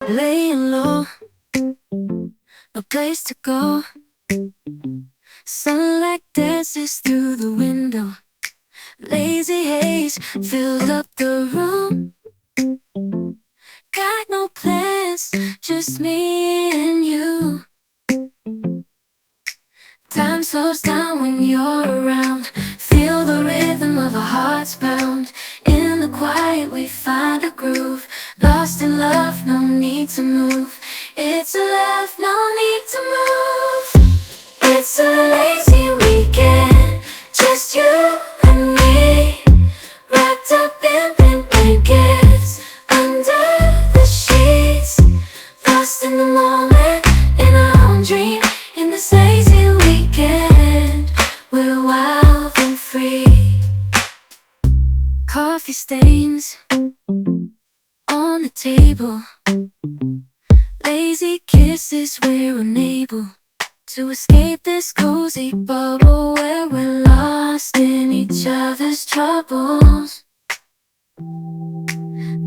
Laying low, no place to go. Sunlight dances through the window. Lazy haze filled up the room. Got no plans, just me and you. Time slows down when you're around. Feel the rhythm of our hearts pound. In the quiet we find a groove. Lost in love, no need to move. It's a love, no need to move. It's a lazy weekend, just you and me. Wrapped up in pink blankets, under the sheets. Lost in the moment, in our own dream. In this lazy weekend, we're wild and free. Coffee stains on the table. Lazy kisses, we're unable to escape this cozy bubble where we're lost in each other's troubles.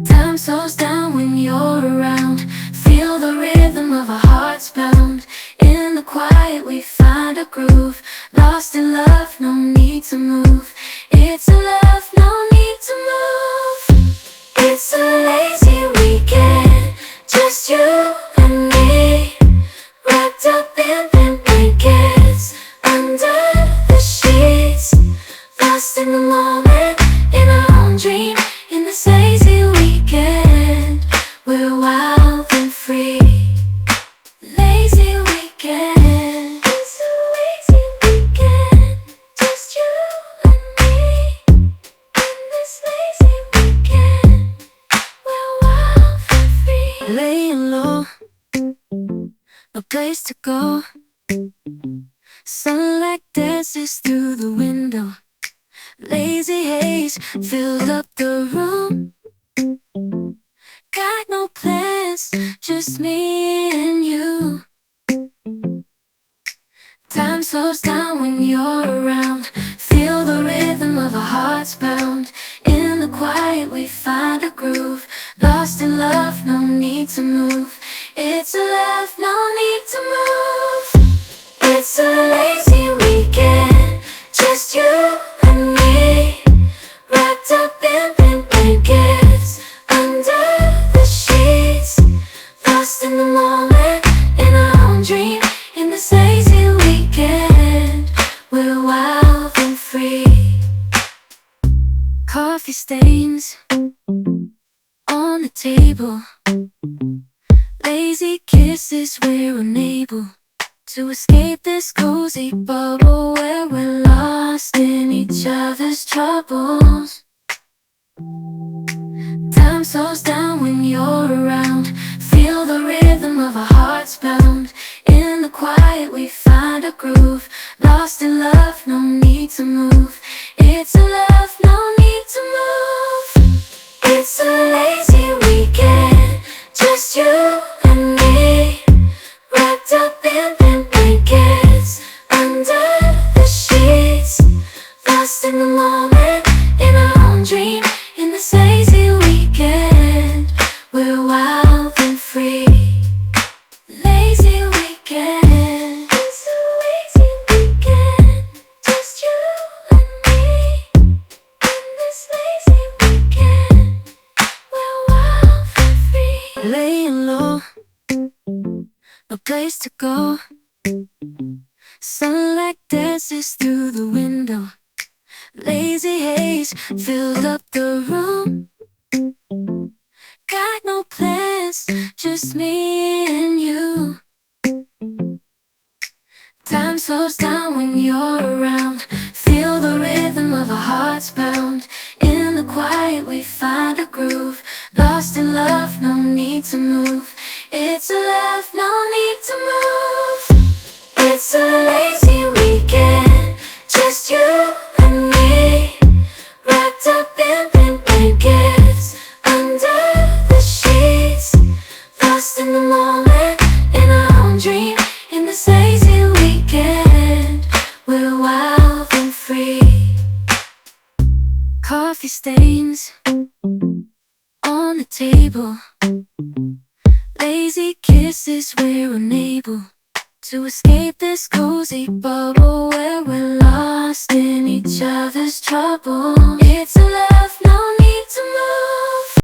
Time slows down when you're around. Feel the rhythm of our hearts pound. In the quiet we find a groove. Lost in love, no need to move. It's a love, no need to move. It's a lazy weekend, just you and me. Wrapped up in pink blankets, under the sheets. Lost in the moment, in our own dream. In this lazy weekend, we're wild and free. Lazy weekend, it's a lazy weekend, just you and me. In this lazy weekend, we're wild and free. Laying low, no place to go. Sunlight dances through the window. Lazy haze filled up the room. Got no plans, just me and you. Time slows down when you're around. Feel the rhythm of our hearts pound. In the quiet we find a groove. Lost in love, no need to move. It's a love, no need to move. It's a lazy weekend, just you and me. Wrapped up in pink blankets, under the sheets. Lost in the moment, in our own dream. In this lazy weekend, we're wild and free. Coffee stains on the table. Lazy kisses, we're unable to escape this cozy bubble where we're lost in each other's troubles. Time slows down when you're around. Feel the rhythm of our hearts pound. In the quiet we find a groove. Lost in love, no need to move. It's a love, no need to move. It's a lazy weekend, just you and me. Wrapped up in pink blankets, under the sheets. Lost in the moment, in our own dream. In this lazy weekend, we're wild and free. Lazy weekend, it's a lazy weekend, just you and me. In this lazy weekend, we're wild and free. Laying low, no place to go. Sunlight dances through the window. Lazy haze filled up the room. Got no plans, just me and you. Time slows down when you're around. Feel the rhythm of our hearts pound. In the quiet we find a groove. Lost in love, no need to move. It's a love, no need to move. It's a lazy weekend, just you and me. Wrapped up in pink blankets, under the sheets. Lost in the moment, in our own dream. In this lazy weekend, we're wild and free. Coffee stains on the table. Lazy kisses, we're unable to escape this cozy bubble where we're lost in each other's trouble. It's a love